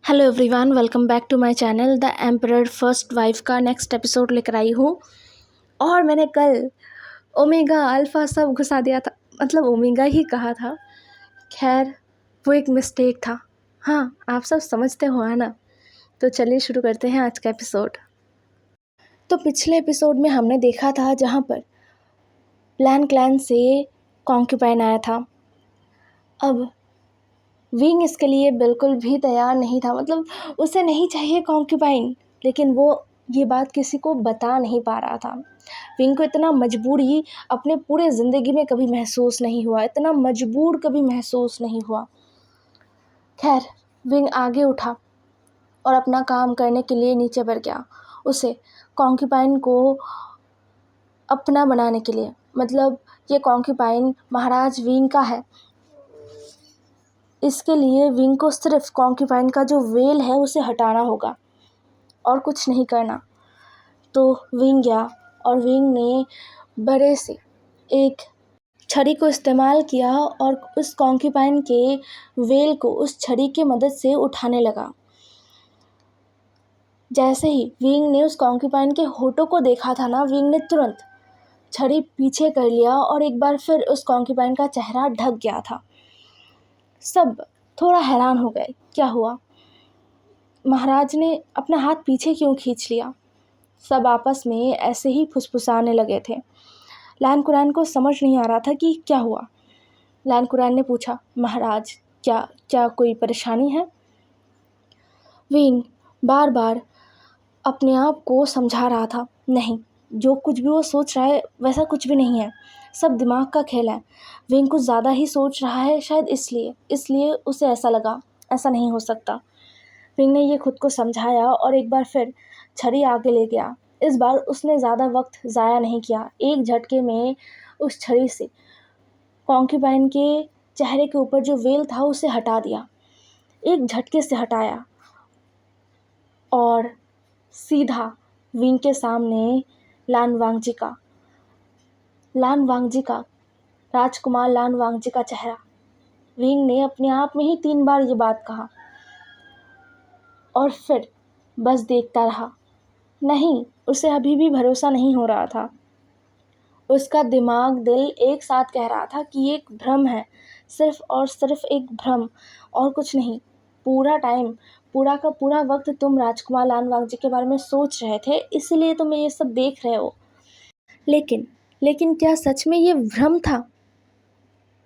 Hello everyone, welcome back to my channel the emperor first wife का next episode लेकर आई हूँ। और मैंने कल ओमेगा अल्फ़ा सब घुसा दिया था, मतलब ओमेगा ही कहा था। खैर, वो एक मिस्टेक था। हाँ, आप सब समझते हो है ना। तो चलिए शुरू करते हैं आज का एपिसोड। तो पिछले एपिसोड में हमने देखा था जहाँ पर प्लान क्लैन से कॉन्क्यूपाइन आया था। अब विंग इसके लिए बिल्कुल भी तैयार नहीं था, मतलब उसे नहीं चाहिए कॉन्क्यूपाइन, लेकिन वो ये बात किसी को बता नहीं पा रहा था। विंग को इतना मजबूर ही अपने पूरे ज़िंदगी में कभी महसूस नहीं हुआ, इतना मजबूर कभी महसूस नहीं हुआ। खैर, विंग आगे उठा और अपना काम करने के लिए नीचे बढ़ गया। उसे कॉन्क्यूपाइन को अपना बनाने के लिए, मतलब ये कॉन्क्यूपाइन महाराज विंग का है, इसके लिए विंग को सिर्फ कॉन्क्यूपाइन का जो वेल है उसे हटाना होगा और कुछ नहीं करना। तो विंग गया और विंग ने बड़े से एक छड़ी को इस्तेमाल किया और उस कॉन्क्यूपाइन के वेल को उस छड़ी की मदद से उठाने लगा। जैसे ही विंग ने उस कॉन्क्यूपाइन के होठों को देखा था ना, विंग ने तुरंत छड़ी पीछे कर लिया और एक बार फिर उस कॉन्क्यूपाइन का चेहरा ढक गया था। सब थोड़ा हैरान हो गए, क्या हुआ, महाराज ने अपना हाथ पीछे क्यों खींच लिया। सब आपस में ऐसे ही फुसफुसाने लगे थे। लैन कुरैन को समझ नहीं आ रहा था कि क्या हुआ। लैन कुरैन ने पूछा, महाराज क्या क्या कोई परेशानी है। विंग बार बार अपने आप को समझा रहा था, नहीं, जो कुछ भी वो सोच रहा है वैसा कुछ भी नहीं है, सब दिमाग का खेल है। विंग कुछ ज़्यादा ही सोच रहा है, शायद इसलिए उसे ऐसा लगा, ऐसा नहीं हो सकता। विंग ने ये खुद को समझाया और एक बार फिर छड़ी आगे ले गया। इस बार उसने ज़्यादा वक्त ज़ाया नहीं किया, एक झटके में उस छड़ी से कॉन्क्यूपाइन के चेहरे के ऊपर जो वेल था उसे हटा दिया। एक झटके से हटाया और सीधा विंग के सामने लान वांगजी का राजकुमार लान वांगजी का चेहरा। विंग ने अपने आप में ही 3 बार ये बात कहा और फिर बस देखता रहा। नहीं, उसे अभी भी भरोसा नहीं हो रहा था। उसका दिमाग दिल एक साथ कह रहा था कि ये एक भ्रम है, सिर्फ और सिर्फ एक भ्रम और कुछ नहीं। पूरा टाइम, पूरा का पूरा वक्त तुम राजकुमार लान वांगजी के बारे में सोच रहे थे, इसलिए तुम ये सब देख रहे हो। लेकिन क्या सच में ये भ्रम था?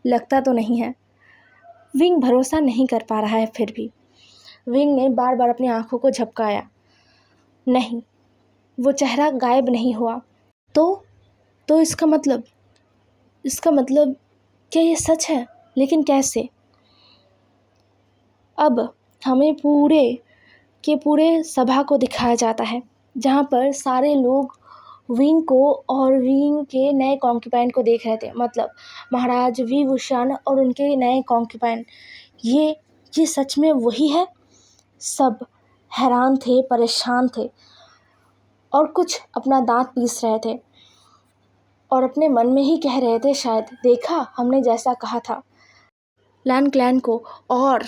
लगता तो नहीं है। विंग भरोसा नहीं कर पा रहा है। फिर भी विंग ने बार बार अपनी आंखों को झपकाया। नहीं, वो चेहरा गायब नहीं हुआ। तो इसका मतलब क्या ये सच है? लेकिन कैसे? अब हमें पूरे के पूरे सभा को दिखाया जाता है, जहाँ पर सारे लोग विंग को और विंग के नए कॉन्क्यूपाइन को देख रहे थे, मतलब महाराज वी वुशान और उनके नए कॉन्क्यूपाइन। ये सच में वही है? सब हैरान थे, परेशान थे और कुछ अपना दांत पीस रहे थे और अपने मन में ही कह रहे थे, शायद देखा, हमने जैसा कहा था। लैन क्लैन को और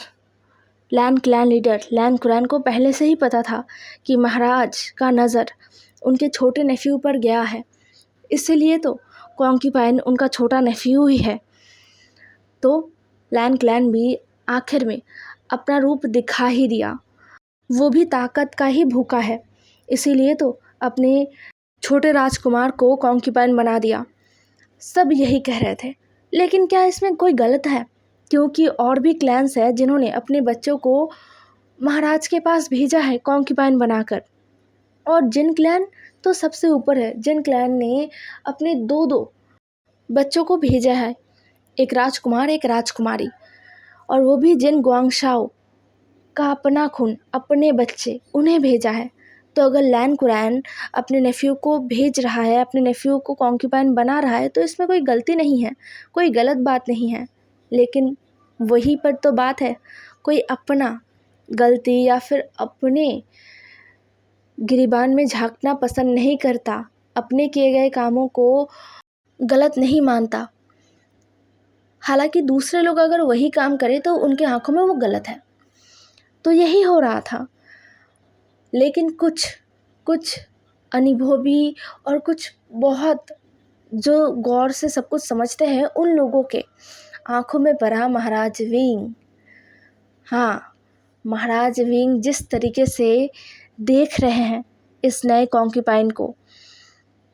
लैन क्लैन लीडर लैन कुरैन को पहले से ही पता था कि महाराज का नज़र उनके छोटे नेफ्यू पर गया है, इसीलिए तो कॉन्क्यूपाइन उनका छोटा नेफ्यू ही है। तो लैन क्लैन भी आखिर में अपना रूप दिखा ही दिया। वो भी ताकत का ही भूखा है, इसीलिए तो अपने छोटे राजकुमार को कॉन्क्यूपाइन बना दिया। सब यही कह रहे थे, लेकिन क्या इसमें कोई गलत है? क्योंकि और भी क्लैन्स है जिन्होंने अपने बच्चों को महाराज के पास भेजा है कॉन्क्यूपाइन बनाकर, और जिन क्लैन तो सबसे ऊपर है, जिन क्लैन ने अपने 2-2 बच्चों को भेजा है, एक राजकुमार एक राजकुमारी, और वो भी जिन गुआंगशाओ का अपना खून, अपने बच्चे, उन्हें भेजा है। तो अगर लैन कुरैन अपने नेफ्यू को भेज रहा है, अपने नेफ्यू को कॉन्क्यूपाइन बना रहा है, तो इसमें कोई गलती नहीं है, कोई गलत बात नहीं है। लेकिन वहीं पर तो बात है, कोई अपना गलती या फिर अपने गिरीबान में झांकना पसंद नहीं करता, अपने किए गए कामों को गलत नहीं मानता। हालांकि दूसरे लोग अगर वही काम करें तो उनके आंखों में वो गलत है। तो यही हो रहा था। लेकिन कुछ अनुभवी और कुछ बहुत जो गौर से सब कुछ समझते हैं उन लोगों के आँखों में पड़ा महाराज विंग। हाँ, महाराज विंग जिस तरीके से देख रहे हैं इस नए कॉन्क्यूपाइन को,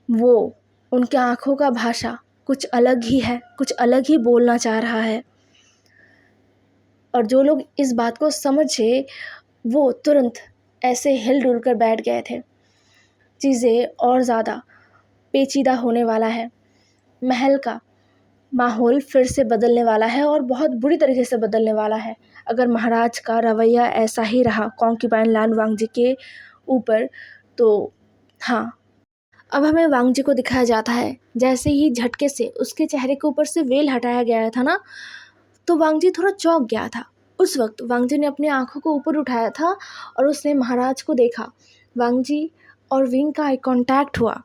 वो उनके आँखों का भाषा कुछ अलग ही है, कुछ अलग ही बोलना चाह रहा है। और जो लोग इस बात को समझे वो तुरंत ऐसे हिल डुल कर बैठ गए थे। चीज़ें और ज़्यादा पेचीदा होने वाला है। महल का माहौल फिर से बदलने वाला है और बहुत बुरी तरीके से बदलने वाला है अगर महाराज का रवैया ऐसा ही रहा कॉन्क्यूपाइन लान वांगजी के ऊपर। तो हाँ, अब हमें वांगजी को दिखाया जाता है जैसे ही झटके से उसके चेहरे के ऊपर से वेल हटाया गया था ना, तो वांगजी थोड़ा चौंक गया था। उस वक्त वांगजी ने अपनी आंखों को ऊपर उठाया था और उसने महाराज को देखा। वांगजी और विंग का आई कांटेक्ट हुआ,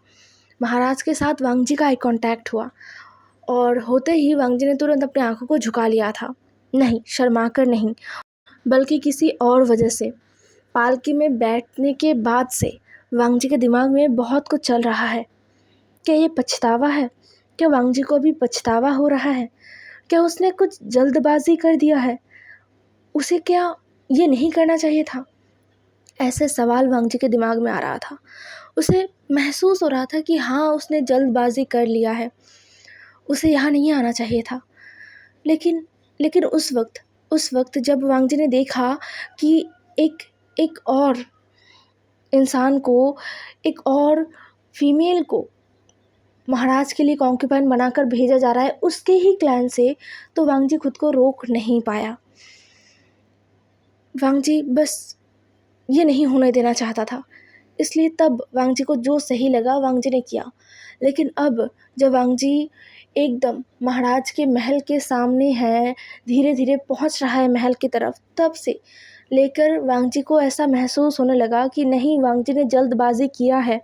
महाराज के साथ वांगजी का आई कांटेक्ट हुआ और होते ही वांगजी ने तुरंत अपनी आंखों को झुका लिया था। नहीं, शर्मा कर नहीं, बल्कि किसी और वजह से। पालकी में बैठने के बाद से वांगजी के दिमाग में बहुत कुछ चल रहा है। क्या ये पछतावा है? क्या वांगजी को भी पछतावा हो रहा है? क्या उसने कुछ जल्दबाजी कर दिया है? उसे क्या ये नहीं करना चाहिए था? ऐसे सवाल वांगजी के दिमाग में आ रहा था। उसे महसूस हो रहा था कि हाँ, उसने जल्दबाजी कर लिया है, उसे यहाँ नहीं आना चाहिए था। लेकिन उस वक्त जब वांगजी ने देखा कि एक और इंसान को, एक और फीमेल को महाराज के लिए कॉन्क्यूपाइन बनाकर भेजा जा रहा है उसके ही क्लैन से, तो वांगजी खुद को रोक नहीं पाया। वांगजी बस ये नहीं होने देना चाहता था, इसलिए तब वांगजी को जो सही लगा वांगजी ने किया। लेकिन अब जब वांगजी एकदम महाराज के महल के सामने है, धीरे धीरे पहुंच रहा है महल की तरफ, तब से लेकर वांगजी को ऐसा महसूस होने लगा कि नहीं, वांगजी ने जल्दबाजी किया है।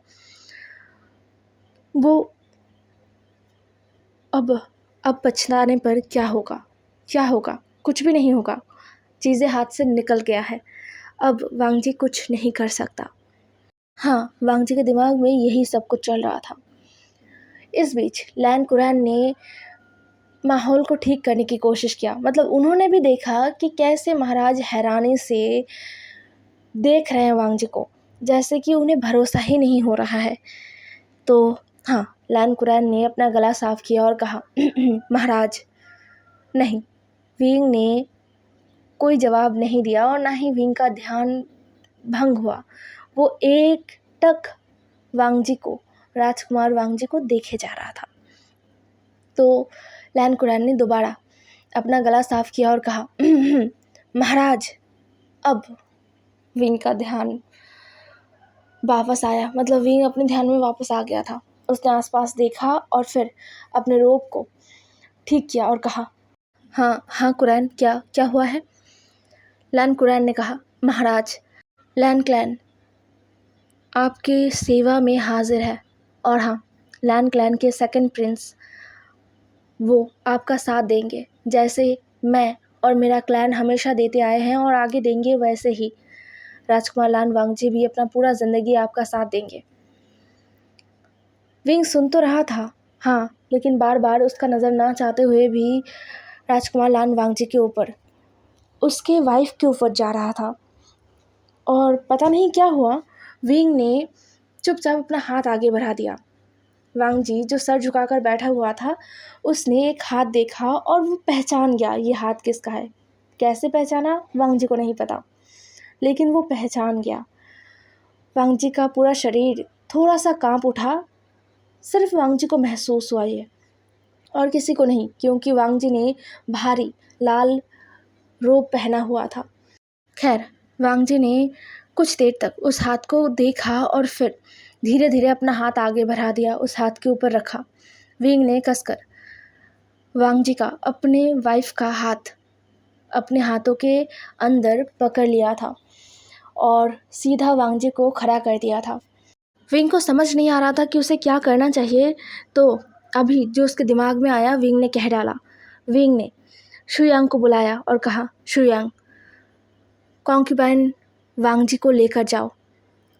वो अब पछताने पर क्या होगा? कुछ भी नहीं होगा। चीज़ें हाथ से निकल गया है, अब वांगजी कुछ नहीं कर सकता। हाँ, वांगजी के दिमाग में यही सब कुछ चल रहा था। इस बीच लैन कुरैन ने माहौल को ठीक करने की कोशिश किया। मतलब उन्होंने भी देखा कि कैसे महाराज हैरानी से देख रहे हैं वांगजी को, जैसे कि उन्हें भरोसा ही नहीं हो रहा है। तो हाँ, लैन कुरैन ने अपना गला साफ किया और कहा महाराज। नहीं, विंग ने कोई जवाब नहीं दिया और ना ही विंग का ध्यान भंग हुआ। वो एक टक वांगजी को, राजकुमार वांगजी को देखे जा रहा था। तो लैन कुरैन ने दोबारा अपना गला साफ किया और कहा महाराज। अब विंग का ध्यान वापस आया, मतलब विंग अपने ध्यान में वापस आ गया था। उसने आसपास देखा और फिर अपने रोब को ठीक किया और कहा हाँ कुरैन, क्या हुआ है? लैन कुरैन ने कहा महाराज, लैन क्लैन आपके सेवा में हाजिर है। और हाँ, लैन क्लैन के सेकंड प्रिंस वो आपका साथ देंगे, जैसे मैं और मेरा क्लैन हमेशा देते आए हैं और आगे देंगे, वैसे ही राजकुमार लान वांगजी भी अपना पूरा ज़िंदगी आपका साथ देंगे। विंग सुन तो रहा था, हाँ, लेकिन बार बार उसका नज़र ना चाहते हुए भी राजकुमार लान वांगजी के ऊपर, उसके वाइफ के ऊपर जा रहा था। और पता नहीं क्या हुआ, विंग ने चुपचाप अपना हाथ आगे बढ़ा दिया। वांगजी जो सर झुकाकर बैठा हुआ था, उसने एक हाथ देखा और वो पहचान गया ये हाथ किसका है। कैसे पहचाना वांगजी को नहीं पता, लेकिन वो पहचान गया। वांगजी का पूरा शरीर थोड़ा सा कांप उठा। सिर्फ वांगजी को महसूस हुआ ये, और किसी को नहीं, क्योंकि वांगजी ने भारी लाल रोब पहना हुआ था। खैर, वांगजी ने कुछ देर तक उस हाथ को देखा और फिर धीरे धीरे अपना हाथ आगे बढ़ा दिया, उस हाथ के ऊपर रखा। विंग ने कसकर वांगजी का, अपने वाइफ का हाथ अपने हाथों के अंदर पकड़ लिया था और सीधा वांगजी को खड़ा कर दिया था। विंग को समझ नहीं आ रहा था कि उसे क्या करना चाहिए, तो अभी जो उसके दिमाग में आया विंग ने कह डाला। विंग ने शुयांग को बुलाया और कहा, शुयांग, कॉन्क्यूपाइन वांग जी को लेकर जाओ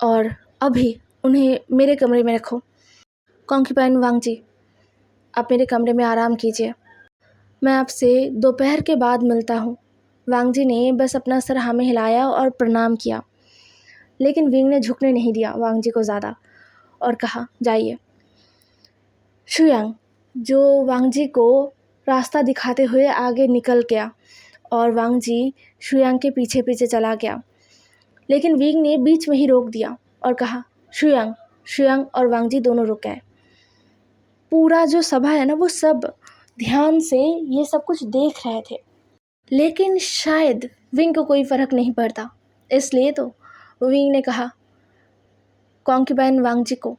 और अभी उन्हें मेरे कमरे में रखो। कॉन्क्यूपाइन वांग जी, आप मेरे कमरे में आराम कीजिए, मैं आपसे दोपहर के बाद मिलता हूँ। वांग जी ने बस अपना सर हाँ में हिलाया और प्रणाम किया, लेकिन विंग ने झुकने नहीं दिया वांग जी को ज़्यादा और कहा, जाइए। शुयांग, जो वांग जी को रास्ता दिखाते हुए आगे निकल गया और वांग जी शुयांग के पीछे पीछे चला गया, लेकिन विंग ने बीच में ही रोक दिया और कहा, शुयांग। शुयांग और वांग जी दोनों रुक गए। पूरा जो सभा है ना, वो सब ध्यान से ये सब कुछ देख रहे थे, लेकिन शायद विंग को कोई फ़र्क नहीं पड़ता। इसलिए तो विंग ने कहा, कॉन्क्यूपाइन वांग जी को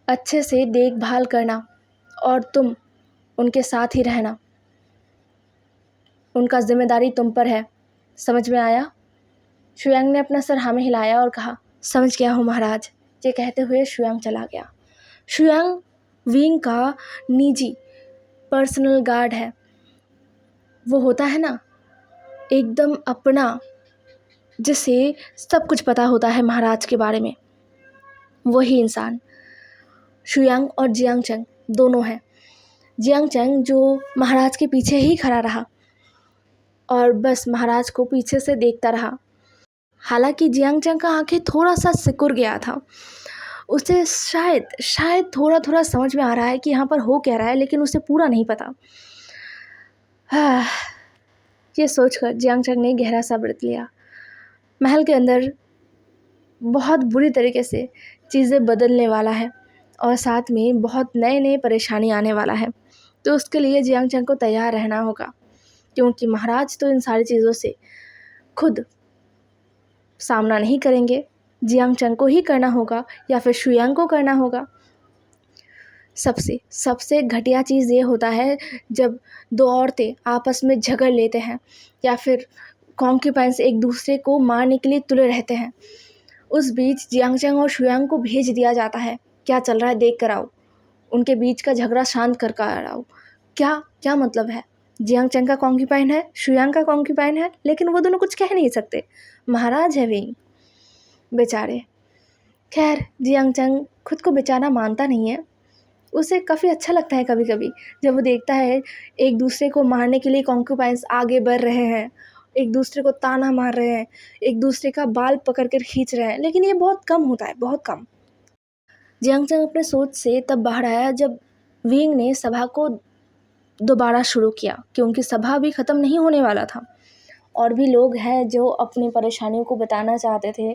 अच्छे से देखभाल करना और तुम उनके साथ ही रहना, उनका जिम्मेदारी तुम पर है, समझ में आया? शुयांग ने अपना सर हाँ में हिलाया और कहा, समझ गया हूँ महाराज। ये कहते हुए शुयांग चला गया। शुयांग विंग का निजी पर्सनल गार्ड है। वो होता है ना एकदम अपना, जिसे सब कुछ पता होता है महाराज के बारे में, वही इंसान शुयांग और जियांग चंग दोनों हैं। जियांग चंग जो महाराज के पीछे ही खड़ा रहा और बस महाराज को पीछे से देखता रहा। हालांकि जियांग चंग का आंखें थोड़ा सा सिकुड़ गया था, उसे शायद थोड़ा थोड़ा समझ में आ रहा है कि यहाँ पर हो क्या रहा है, लेकिन उसे पूरा नहीं पता। ये सोचकर जियांग चंग ने गहरा सा व्रत लिया। महल के अंदर बहुत बुरी तरीके से चीज़ें बदलने वाला है और साथ में बहुत नए नए परेशानी आने वाला है, तो उसके लिए जियांग चंग को तैयार रहना होगा, क्योंकि महाराज तो इन सारी चीज़ों से खुद सामना नहीं करेंगे। जियांग चंग को ही करना होगा या फिर शुयांग को करना होगा। सबसे घटिया चीज़ ये होता है जब दो औरतें आपस में झगड़ लेते हैं या फिर कॉन्क्यूपाइंस एक दूसरे को मारने के लिए तुले रहते हैं। उस बीच जियांग चंग और शुयांग को भेज दिया जाता है, क्या चल रहा है देख कर आओ, उनके बीच का झगड़ा शांत कर कर आओ। क्या मतलब है? जियांग चंग का कॉन्क्यूपाइन है, शुयांग का कॉन्क्यूपाइन है, लेकिन वो दोनों कुछ कह नहीं सकते, महाराज है विंग बेचारे। खैर, जियांग चंग खुद को बेचारा मानता नहीं है, उसे काफ़ी अच्छा लगता है कभी कभी जब वो देखता है एक दूसरे को मारने के लिए कॉन्क्यूपाइंस आगे बढ़ रहे हैं, एक दूसरे को ताना मार रहे हैं, एक दूसरे का बाल पकड़ कर खींच रहे हैं, लेकिन ये बहुत कम होता है, बहुत कम। जियांग चंग अपने सोच से तब बाहर आया जब विंग ने सभा को दोबारा शुरू किया, क्योंकि सभा भी ख़त्म नहीं होने वाला था। और भी लोग हैं जो अपनी परेशानियों को बताना चाहते थे,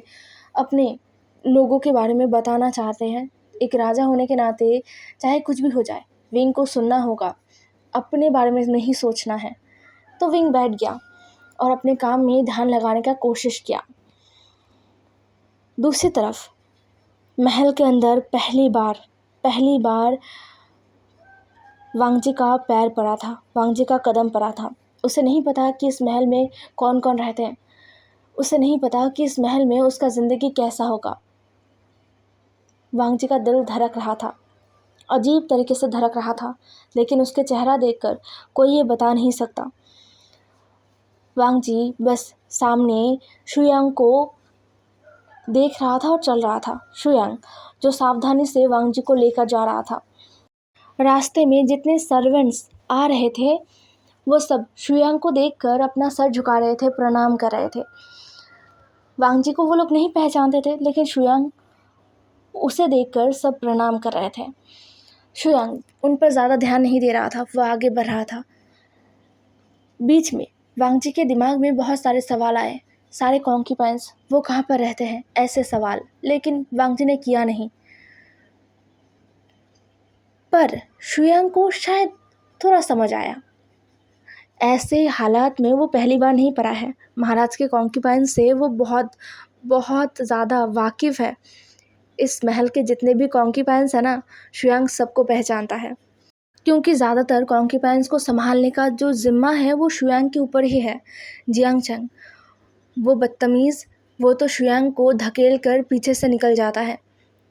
अपने लोगों के बारे में बताना चाहते हैं। एक राजा होने के नाते चाहे कुछ भी हो जाए, विंग को सुनना होगा, अपने बारे में नहीं सोचना है। तो विंग बैठ गया और अपने काम में ध्यान लगाने का कोशिश किया। दूसरी तरफ महल के अंदर पहली बार वांग जी का पैर पड़ा था, वांग जी का कदम पड़ा था। उसे नहीं पता कि इस महल में कौन कौन रहते हैं, उसे नहीं पता कि इस महल में उसका ज़िंदगी कैसा होगा। वांग जी का दिल धड़क रहा था, अजीब तरीके से धड़क रहा था, लेकिन उसके चेहरा देखकर कोई ये बता नहीं सकता। वांग जी बस सामने शुयांग को देख रहा था और चल रहा था। शुयांग जो सावधानी से वांग जी को लेकर जा रहा था। रास्ते में जितने सर्वेंट्स आ रहे थे वो सब शुयांग को देखकर अपना सर झुका रहे थे, प्रणाम कर रहे थे। वांग जी को वो लोग नहीं पहचानते थे, लेकिन शुयांग उसे देखकर सब प्रणाम कर रहे थे। शुयांग उन पर ज़्यादा ध्यान नहीं दे रहा था, वो आगे बढ़ रहा था। बीच में वांग जी के दिमाग में बहुत सारे सवाल आए, सारे कॉन्क्यूपाइंस वो कहाँ पर रहते हैं, ऐसे सवाल, लेकिन वांग जी ने किया नहीं। पर शुयांग को शायद थोड़ा समझ आया। ऐसे हालात में वो पहली बार नहीं पड़ा है, महाराज के कॉन्क्यूपाइंस से वो बहुत ज़्यादा वाकिफ़ है। इस महल के जितने भी कॉन्क्यूपाइंस है ना, शुयांग सबको पहचानता है, क्योंकि ज़्यादातर कॉन्क्यूपाइंस को संभालने का जो ज़िम्मा है वो शुयांग के ऊपर ही है। जियांग चंग वो बदतमीज़, वो तो शुयांग को धकेल कर पीछे से निकल जाता है,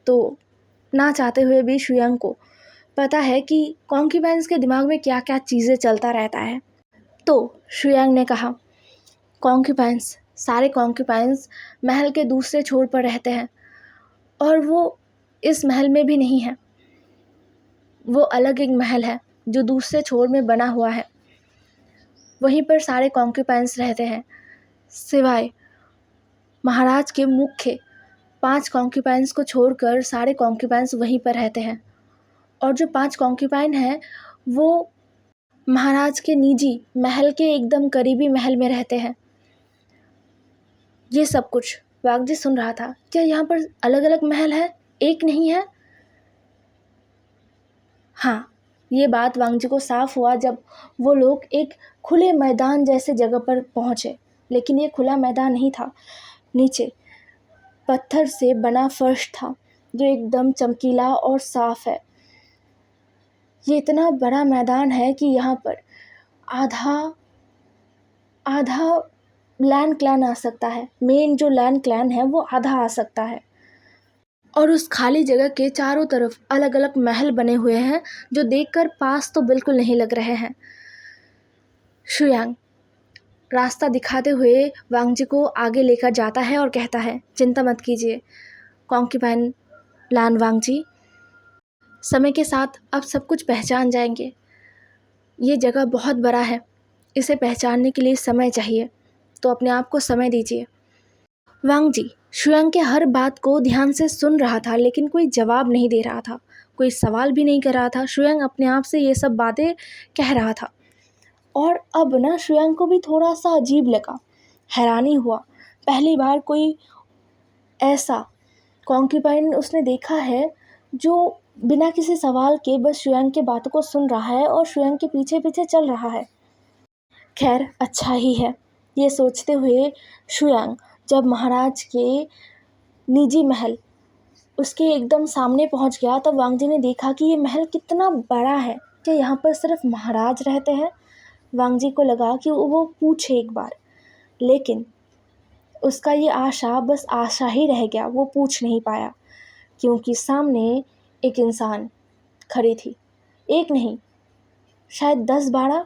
तो ना चाहते हुए भी शुयांग को पता है कि कॉन्क्यूपाइंस के दिमाग में क्या क्या चीज़ें चलता रहता है। तो शुयांग ने कहा, कॉन्क्यूपाइंस सारे कॉन्क्यूपाइंस महल के दूसरे छोर पर रहते हैं और वो इस महल में भी नहीं है। वो अलग एक महल है जो दूसरे छोर में बना हुआ है। वहीं पर सारे कॉन्क्यूपाइंस रहते हैं, सिवाय महाराज के मुख्य 5 कॉन्क्यूपाइंस को छोड़कर सारे कॉन्क्यूपाइंस वहीं पर रहते हैं। और जो 5 कॉन्क्यूपाइन हैं वो महाराज के निजी महल के एकदम करीबी महल में रहते हैं। ये सब कुछ वागजी सुन रहा था। क्या यहाँ पर अलग अलग महल है, एक नहीं है? हाँ, ये बात वांगजी को साफ हुआ जब वो लोग एक खुले मैदान जैसे जगह पर पहुँचे। लेकिन ये खुला मैदान नहीं था, नीचे पत्थर से बना फर्श था जो एकदम चमकीला और साफ है। ये इतना बड़ा मैदान है कि यहाँ पर आधा लैंड क्लैन आ सकता है। मेन जो लैंड क्लैन है वो आधा आ सकता है। और उस खाली जगह के चारों तरफ अलग अलग महल बने हुए हैं जो देखकर पास तो बिल्कुल नहीं लग रहे हैं। शुयांग रास्ता दिखाते हुए वांगजी को आगे लेकर जाता है और कहता है, चिंता मत कीजिए कॉन्क्यूपाइन लान वांगजी, समय के साथ आप सब कुछ पहचान जाएंगे। ये जगह बहुत बड़ा है, इसे पहचानने के लिए समय चाहिए, तो अपने आप को समय दीजिए। वांगजी शुयांग के हर बात को ध्यान से सुन रहा था, लेकिन कोई जवाब नहीं दे रहा था, कोई सवाल भी नहीं कर रहा था। शुयांग अपने आप से ये सब बातें कह रहा था और अब ना शुयांग को भी थोड़ा सा अजीब लगा, हैरानी हुआ। पहली बार कोई ऐसा कॉन्क्यूपाइन उसने देखा है जो बिना किसी सवाल के बस शुयांग की बातों को सुन रहा है और शुयांग के पीछे पीछे चल रहा है। खैर, अच्छा ही है, ये सोचते हुए शुयांग जब महाराज के निजी महल उसके एकदम सामने पहुंच गया तब वांगजी ने देखा कि ये महल कितना बड़ा है। क्या यहाँ पर सिर्फ महाराज रहते हैं? वांगजी को लगा कि वो पूछे एक बार, लेकिन उसका ये आशा बस आशा ही रह गया। वो पूछ नहीं पाया क्योंकि सामने एक इंसान खड़ी थी। एक नहीं, शायद 10-12।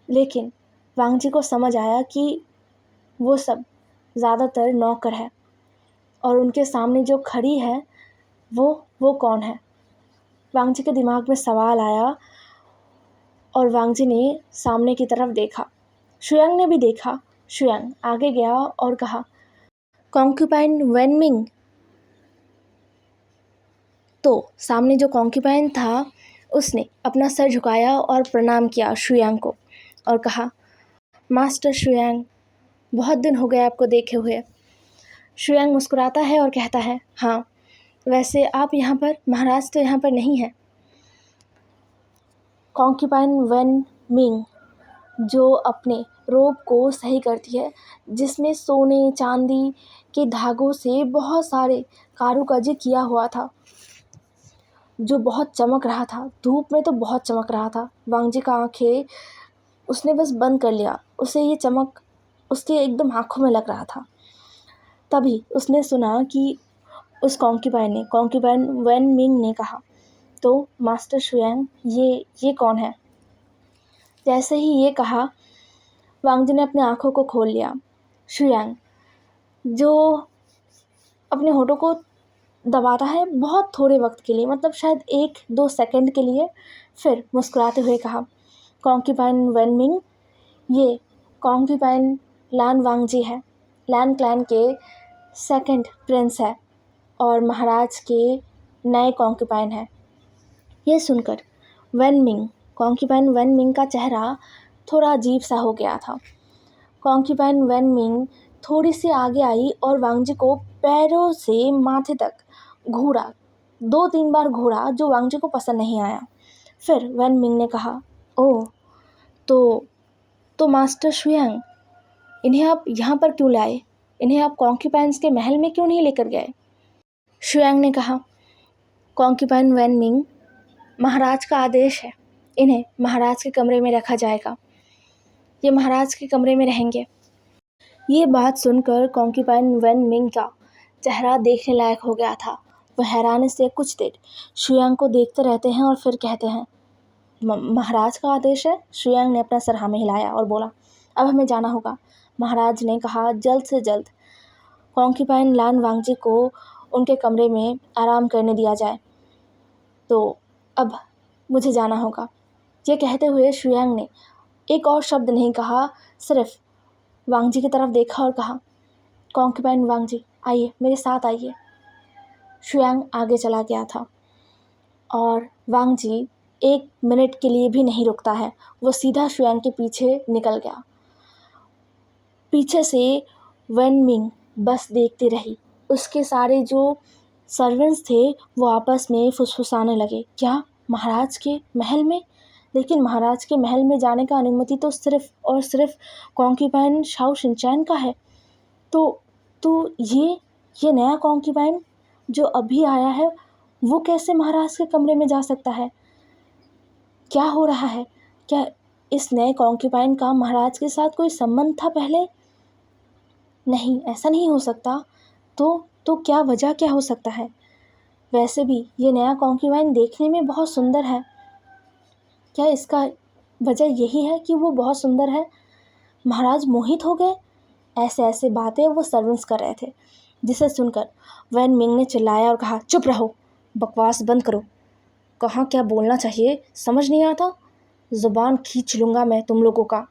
लेकिन वांगजी को समझ आया कि वो सब ज़्यादातर नौकर है और उनके सामने जो खड़ी है वो कौन है? वांगजी के दिमाग में सवाल आया और वांगजी ने सामने की तरफ देखा। शुयांग ने भी देखा। शुयांग आगे गया और कहा, कॉन्क्यूपाइन वेनमिंग। तो सामने जो कॉन्क्यूपाइन था उसने अपना सर झुकाया और प्रणाम किया शुयांग को और कहा, मास्टर शुयांग, बहुत दिन हो गए आपको देखे हुए। शुयांग मुस्कुराता है और कहता है, हाँ, वैसे आप यहाँ पर, महाराज तो यहाँ पर नहीं है। कॉन्क्यूपाइन वेन मिंग जो अपने रोब को सही करती है, जिसमें सोने चांदी के धागों से बहुत सारे कारुकाजी किया हुआ था, जो बहुत चमक रहा था। धूप में तो बहुत चमक रहा था। वांगजी का आंखें उसने बस बंद कर लिया, उसे ये चमक उसके एकदम आँखों में लग रहा था। तभी उसने सुना कि उस कॉन्क्यूपाइन वेन मिंग ने कहा, तो मास्टर शुयांग, ये कौन है? जैसे ही ये कहा, वांगजी ने अपने आँखों को खोल लिया। शुयांग जो अपने होठों को दबाता है बहुत थोड़े वक्त के लिए, मतलब शायद 1-2 सेकंड के लिए, फिर मुस्कुराते हुए कहा, कॉन्क्यूपाइन वेन मिंग, ये कॉन्क्यूपाइन लान वांगजी है, लैन क्लैन के सेकंड प्रिंस है और महाराज के नए कॉन्क्यूपाइन है। ये सुनकर कॉन्क्यूपाइन वेन मिंग का चेहरा थोड़ा अजीब सा हो गया था। कॉन्क्यूपाइन वेन मिंग थोड़ी सी आगे आई और वांगजी को पैरों से माथे तक घूरा, 2-3 बार घूरा, जो वांगजी को पसंद नहीं आया। फिर वेन मिंग ने कहा, ओह, तो मास्टर शुयांग, इन्हें आप यहाँ पर क्यों लाए? इन्हें आप कॉन्क्यूपाइंस के महल में क्यों नहीं लेकर गए? शुयांग ने कहा, कॉन्क्यूपाइन वेन मिंग, महाराज का आदेश है, इन्हें महाराज के कमरे में रखा जाएगा, ये महाराज के कमरे में रहेंगे। ये बात सुनकर कॉन्क्यूपाइन वेन मिंग का चेहरा देखने लायक हो गया था। वह हैरानी से कुछ देर शुयांग को देखते रहते हैं और फिर कहते हैं, महाराज का आदेश है? शुयांग ने अपना सर हाँ में हिलाया और बोला, अब हमें जाना होगा। महाराज ने कहा जल्द से जल्द कॉन्क्यूपाइन लान वांगजी को उनके कमरे में आराम करने दिया जाए, तो अब मुझे जाना होगा। ये कहते हुए शुयांग ने एक और शब्द नहीं कहा, सिर्फ वांगजी की तरफ देखा और कहा, कॉन्क्यूपाइन वांगजी आइए, मेरे साथ आइए। शुयांग आगे चला गया था और वांगजी 1 मिनट के लिए भी नहीं रुकता है, वो सीधा शुयांग के पीछे निकल गया। पीछे से वन मिंग बस देखती रही। उसके सारे जो सर्वेंट्स थे वो आपस में फुसफुसाने लगे, क्या महाराज के महल में? लेकिन महाराज के महल में जाने का अनुमति तो सिर्फ और सिर्फ कॉन्क्यूपाइन शाओ शिनचैन का है। तो ये नया कॉन्क्यूपाइन जो अभी आया है वो कैसे महाराज के कमरे में जा सकता है? क्या हो रहा है? क्या इस नए कॉन्क्यूपाइन का महाराज के साथ कोई संबंध था पहले? नहीं, ऐसा नहीं हो सकता। तो क्या वजह क्या हो सकता है? वैसे भी ये नया कॉन्क्यूपाइन देखने में बहुत सुंदर है। क्या इसका वजह यही है कि वो बहुत सुंदर है? महाराज मोहित हो गए? ऐसे बातें वो सर्वेंट्स कर रहे थे, जिसे सुनकर वैन मिंग ने चिल्लाया और कहा, चुप रहो, बकवास बंद करो। कहाँ क्या बोलना चाहिए समझ नहीं आता, ज़ुबान खींच लूँगा मैं तुम लोगों का।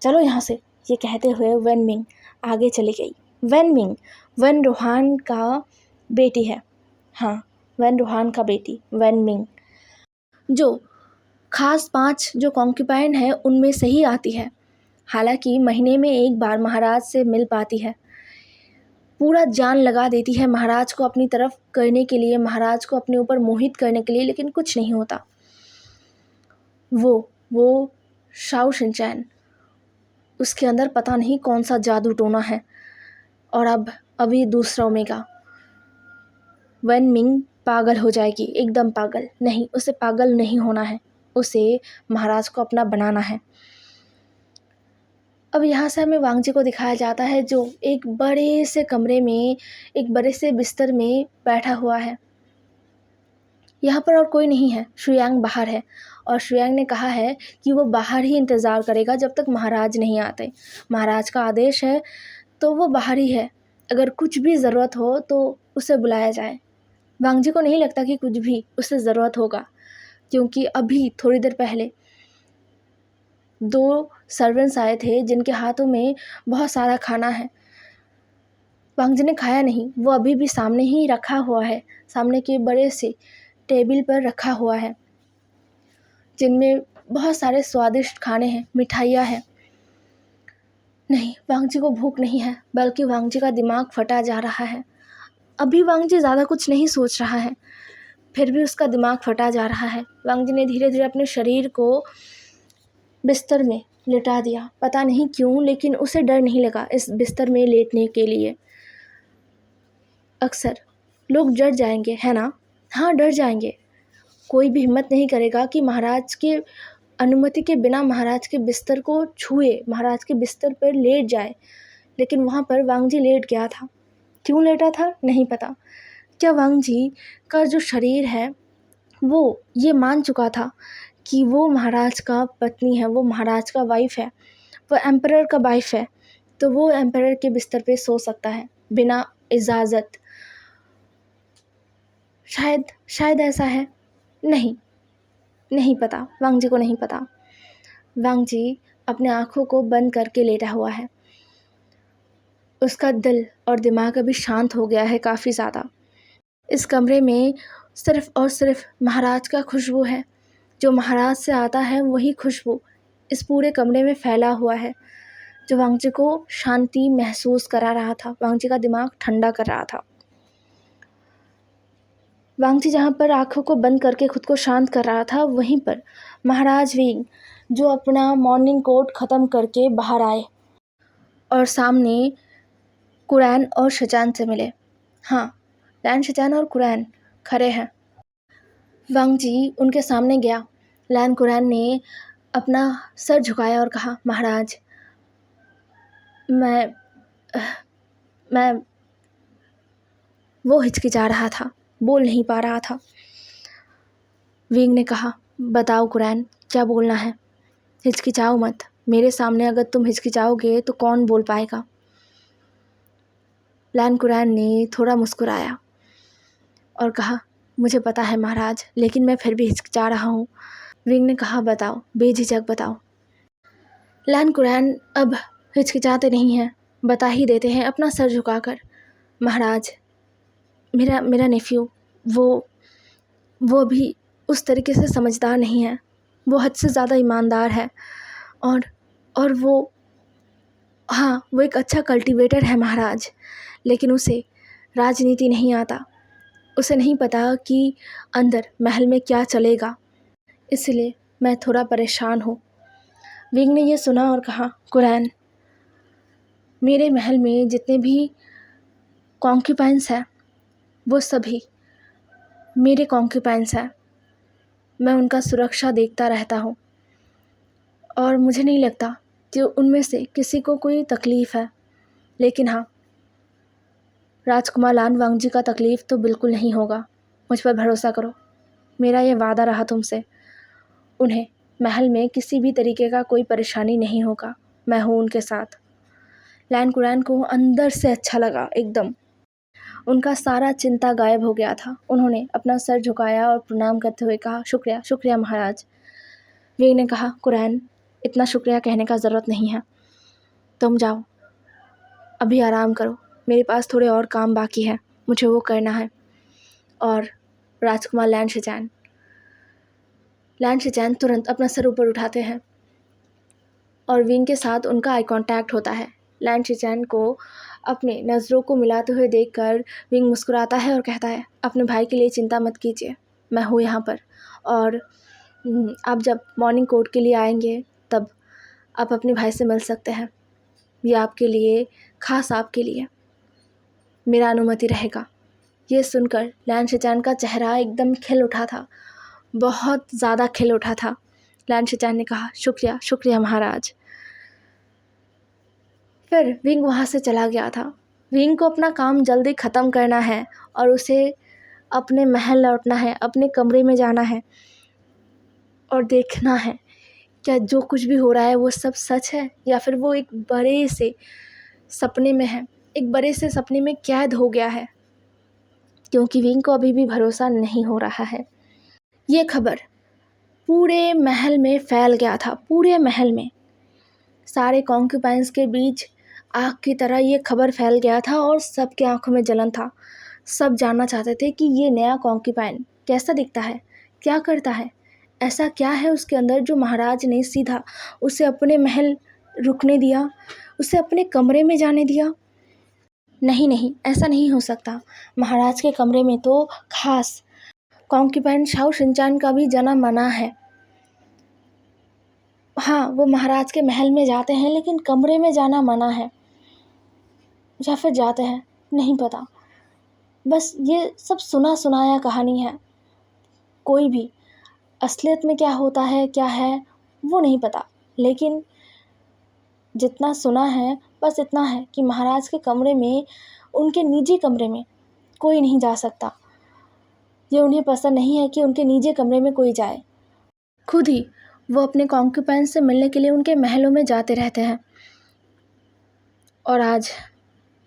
चलो यहाँ से। ये कहते हुए वैन मिंग आगे चली गई। वैन मिंग वैन रूहान का बेटी है। हाँ, वैन रूहान का बेटी वैन मिंग, जो खास 5 जो कॉन्क्यूपाइन है उनमें से ही आती है। हालांकि महीने में एक बार महाराज से मिल पाती है। पूरा जान लगा देती है महाराज को अपनी तरफ करने के लिए, महाराज को अपने ऊपर मोहित करने के लिए, लेकिन कुछ नहीं होता। वो शाओ शिनचैन, उसके अंदर पता नहीं कौन सा जादू टोना है। और अभी दूसरा ओमेगा। वैन मिंग पागल हो जाएगी, एकदम पागल। नहीं, उसे पागल नहीं होना है, उसे महाराज को अपना बनाना है। अब यहाँ से हमें वांगजी को दिखाया जाता है जो एक बड़े से कमरे में, एक बड़े से बिस्तर में बैठा हुआ है। यहाँ पर और कोई नहीं है, शुयांग बाहर है और शुयांग ने कहा है कि वो बाहर ही इंतज़ार करेगा जब तक महाराज नहीं आते। महाराज का आदेश है तो वो बाहर ही है, अगर कुछ भी ज़रूरत हो तो उसे बुलाया जाए। वांगजी को नहीं लगता कि कुछ भी उसे ज़रूरत होगा, क्योंकि अभी थोड़ी देर पहले 2 सर्वेंट्स आए थे जिनके हाथों में बहुत सारा खाना है। वांगजी ने खाया नहीं, वो अभी भी सामने ही रखा हुआ है, सामने के बड़े से टेबल पर रखा हुआ है, जिनमें बहुत सारे स्वादिष्ट खाने हैं, मिठाइयाँ हैं। नहीं, वांगजी को भूख नहीं है, बल्कि वांगजी का दिमाग फटा जा रहा है। अभी वांगजी ज़्यादा कुछ नहीं सोच रहा है, फिर भी उसका दिमाग फटा जा रहा है। वांगजी ने धीरे धीरे अपने शरीर को बिस्तर में लेटा दिया। पता नहीं क्यों, लेकिन उसे डर नहीं लगा इस बिस्तर में लेटने के लिए। अक्सर लोग डर जाएंगे, है ना? हाँ, डर जाएंगे। कोई भी हिम्मत नहीं करेगा कि महाराज के अनुमति के बिना महाराज के बिस्तर को छुए, महाराज के बिस्तर पर लेट जाए। लेकिन वहाँ पर वांगजी लेट गया था। क्यों लेटा था नहीं पता। क्या वांगजी का जो शरीर है वो ये मान चुका था कि वो महाराज का पत्नी है, वो महाराज का वाइफ है, वो एम्परर का वाइफ है, तो वो एम्परर के बिस्तर पे सो सकता है बिना इजाज़त। शायद ऐसा है। नहीं पता, वांगजी को नहीं पता। वांगजी अपने आँखों को बंद करके लेटा हुआ है। उसका दिल और दिमाग अभी शांत हो गया है काफ़ी ज़्यादा। इस कमरे में सिर्फ़ और सिर्फ महाराज का खुशबू है। जो महाराज से आता है वही खुशबू इस पूरे कमरे में फैला हुआ है, जो वांगजी को शांति महसूस करा रहा था, वांगजी का दिमाग ठंडा कर रहा था। वांगजी जहाँ पर आँखों को बंद करके खुद को शांत कर रहा था, वहीं पर महाराज विंग, जो अपना मॉर्निंग कोट ख़त्म करके बाहर आए और सामने कुरैन और शिचान से मिले। हाँ, लैन शिचान और कुरैन खड़े हैं। वांगजी उनके सामने गया। लैन कुरैन ने अपना सर झुकाया और कहा, महाराज, मैं वो हिचकिचा रहा था, बोल नहीं पा रहा था। विंग ने कहा, बताओ कुरैन, क्या बोलना है? हिचकिचाओ मत, मेरे सामने अगर तुम हिचकिचाओगे तो कौन बोल पाएगा। लैन कुरैन ने थोड़ा मुस्कुराया और कहा, मुझे पता है महाराज, लेकिन मैं फिर भी हिचकिचा रहा हूँ। विंग ने कहा, बताओ, बेझिझक बताओ। लैन कुरैन अब हिचकिचाते नहीं हैं, बता ही देते हैं अपना सर झुकाकर। महाराज, मेरा नेफ्यू वो अभी उस तरीके से समझदार नहीं है। वो हद से ज़्यादा ईमानदार है और वो एक अच्छा कल्टीवेटर है महाराज, लेकिन उसे राजनीति नहीं आता। उसे नहीं पता कि अंदर महल में क्या चलेगा, इसलिए मैं थोड़ा परेशान हूँ। विंग ने यह सुना और कहा, कुरैन, मेरे महल में जितने भी कॉन्क्यूपाइंस हैं वो सभी मेरे कॉन्क्यूपाइंस हैं। मैं उनका सुरक्षा देखता रहता हूँ और मुझे नहीं लगता कि उनमें से किसी को कोई तकलीफ़ है। लेकिन हाँ, राजकुमार लान वांगजी का तकलीफ़ तो बिल्कुल नहीं होगा। मुझ पर भरोसा करो, मेरा ये वादा रहा तुमसे। उन्हें महल में किसी भी तरीके का कोई परेशानी नहीं होगा। मैं हूँ उनके साथ। लैन कुरैन को अंदर से अच्छा लगा एकदम। उनका सारा चिंता गायब हो गया था। उन्होंने अपना सर झुकाया और प्रणाम करते हुए कहा, शुक्रिया शुक्रिया महाराज। विंग ने कहा, कुरैन, इतना शुक्रिया कहने का ज़रूरत नहीं है। तुम जाओ, अभी आराम करो। मेरे पास थोड़े और काम बाकी है, मुझे वो करना है। और राजकुमार लैन शिचैन तुरंत अपना सर ऊपर उठाते हैं और विंग के साथ उनका आई कांटेक्ट होता है। लैन शिचैन को अपने नज़रों को मिलाते हुए देखकर विंग मुस्कुराता है और कहता है, अपने भाई के लिए चिंता मत कीजिए, मैं हूँ यहाँ पर। और आप जब मॉर्निंग कोर्ट के लिए आएंगे तब आप अपने भाई से मिल सकते हैं। ये आपके लिए, ख़ास आपके लिए मेरा अनुमति रहेगा। ये सुनकर लैन शिचैन का चेहरा एकदम खिल उठा था, बहुत ज़्यादा खिल उठा था। लैन शिचैन ने कहा, शुक्रिया शुक्रिया महाराज। फिर विंग वहाँ से चला गया था। विंग को अपना काम जल्दी ख़त्म करना है और उसे अपने महल लौटना है, अपने कमरे में जाना है और देखना है क्या जो कुछ भी हो रहा है वो सब सच है या फिर वो एक बड़े से सपने में है, एक बड़े से सपने में कैद हो गया है। क्योंकि विंग को अभी भी भरोसा नहीं हो रहा है। ये खबर पूरे महल में फैल गया था। पूरे महल में सारे कॉन्क्यूपाइंस के बीच आग की तरह ये खबर फैल गया था और सबके आंखों में जलन था। सब जानना चाहते थे कि ये नया कॉन्क्यूपाइन कैसा दिखता है, क्या करता है, ऐसा क्या है उसके अंदर जो महाराज ने सीधा उसे अपने महल रुकने दिया, उसे अपने कमरे में जाने दिया। नहीं, ऐसा नहीं हो सकता। महाराज के कमरे में तो खास कॉन्क्यूपाइन शाओ शिनचान का भी जाना मना है। हाँ, वो महाराज के महल में जाते हैं लेकिन कमरे में जाना मना है, या फिर जाते हैं, नहीं पता। बस ये सब सुना सुनाया कहानी है। कोई भी असलियत में क्या होता है, क्या है, वो नहीं पता। लेकिन जितना सुना है बस इतना है कि महाराज के कमरे में, उनके निजी कमरे में कोई नहीं जा सकता। ये उन्हें पसंद नहीं है कि उनके निजी कमरे में कोई जाए। खुद ही वो अपने कॉन्क्यूपाइन से मिलने के लिए उनके महलों में जाते रहते हैं। और आज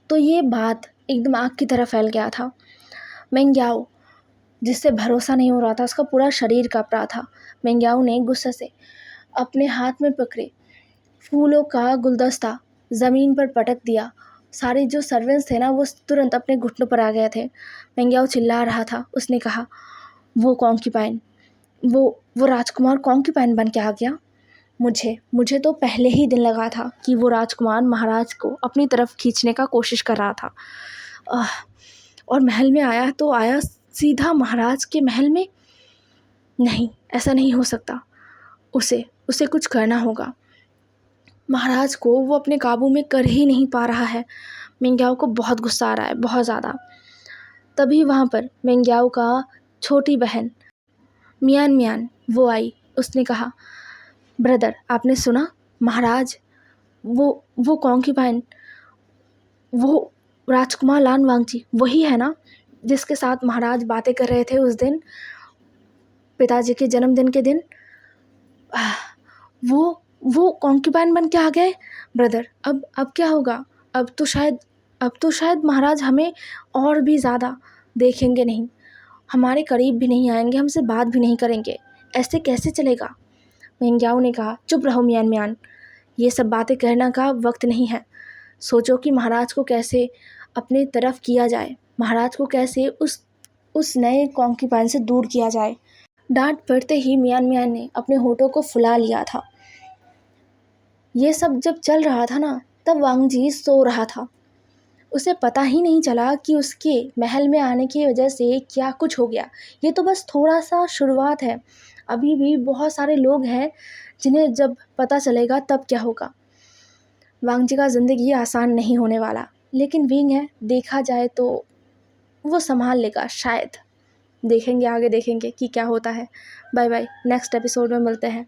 तो ये बात एकदम आग की तरह फैल गया था। मेंग्याओ, जिससे भरोसा नहीं हो रहा था, उसका पूरा शरीर काँप रहा था। मेंग्याओ ने गुस्से से अपने हाथ में पकड़े फूलों का गुलदस्ता ज़मीन पर पटक दिया। सारे जो सर्वेंट्स थे ना, वो तुरंत अपने घुटनों पर आ गए थे। मेंग्याओ चिल्ला रहा था। उसने कहा, वो कॉन्क्यूपाइन, वो राजकुमार कॉन्क्यूपाइन बन के आ गया। मुझे तो पहले ही दिन लगा था कि वो राजकुमार महाराज को अपनी तरफ खींचने का कोशिश कर रहा था। और महल में आया तो आया सीधा महाराज के महल में। नहीं, ऐसा नहीं हो सकता। उसे कुछ करना होगा। महाराज को वो अपने काबू में कर ही नहीं पा रहा है। मेंग्याओ को बहुत गुस्सा आ रहा है, बहुत ज़्यादा। तभी वहाँ पर मेंग्याओ का छोटी बहन मियान वो आई। उसने कहा, ब्रदर, आपने सुना? महाराज, वो कॉन्क्यूपाइन, वो राजकुमार लान वांगजी वही है ना जिसके साथ महाराज बातें कर रहे थे उस दिन, पिताजी के जन्मदिन के दिन। वो वो कॉन्क्यूबाइन बन के आ गए। ब्रदर अब क्या होगा? अब तो शायद महाराज हमें और भी ज़्यादा देखेंगे नहीं, हमारे करीब भी नहीं आएंगे, हमसे बात भी नहीं करेंगे। ऐसे कैसे चलेगा? मिंग्याओ ने कहा, चुप रहो मियान मियान, ये सब बातें कहना का वक्त नहीं है। सोचो कि महाराज को कैसे अपने तरफ किया जाए, महाराज को कैसे उस नए कॉन्क्यूबाइन से दूर किया जाए। डांट पड़ते ही मियान मियान ने अपने होठों को फुला लिया था। ये सब जब चल रहा था ना, तब वांगजी सो रहा था। उसे पता ही नहीं चला कि उसके महल में आने की वजह से क्या कुछ हो गया। ये तो बस थोड़ा सा शुरुआत है, अभी भी बहुत सारे लोग हैं जिन्हें जब पता चलेगा तब क्या होगा। वांगजी का ज़िंदगी आसान नहीं होने वाला, लेकिन विंग है, देखा जाए तो वो संभाल लेगा शायद। देखेंगे, आगे देखेंगे कि क्या होता है। बाय बाय, नेक्स्ट एपिसोड में मिलते हैं।